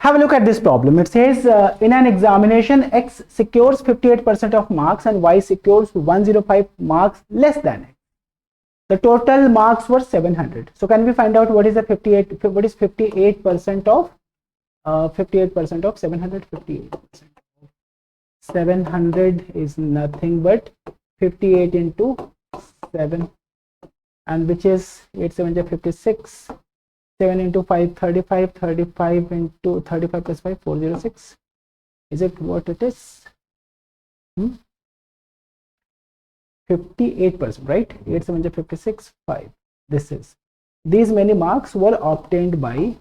Have a look at this problem. It says in an examination, X secures 58% of marks and Y secures 105 marks less than X. The total marks were 700. So can we find out what is the 58? What is 58% of 58% of 700? 58%. 700 is nothing but 58 into 7, and which is 8 7 56. 7 into 5 35, 35 into 35 plus 5 406. Is it what it is? 58%, right? 8 7 56 5. This is, these many marks were obtained by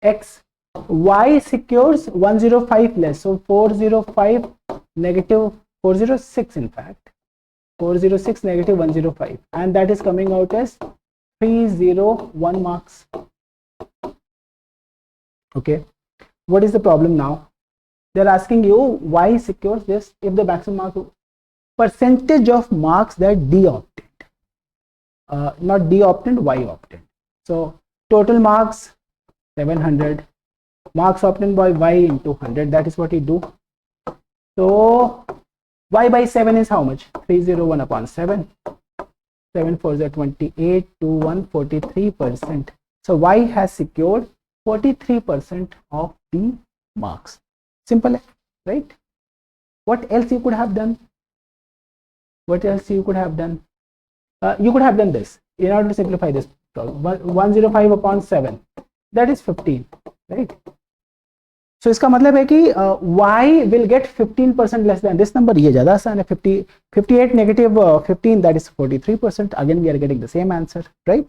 X. Y secures 105 less, so 405 negative 406, in fact 406 negative 105, and that is coming out as 301 marks. Okay, what is the problem now? They're asking you Y secures this if the maximum mark, percentage of marks that D obtained, not D obtained, Y obtained. So total marks 700, marks obtained by Y into 100, that is what you do. So Y by 7 is how much? 301 upon 7. 7 4 is 28, 2 1 43%. So Y has secured 43% of the marks. Simple, right? What else you could have done? What else you could have done? You could have done this in order to simplify this problem. 105 upon 7, that is 15, right? So इसका मतलब है कि Y will get 15% less than this number. ये ज़्यादा आसान है. 58 negative 15, that is 43%. Again we are getting the same answer, right?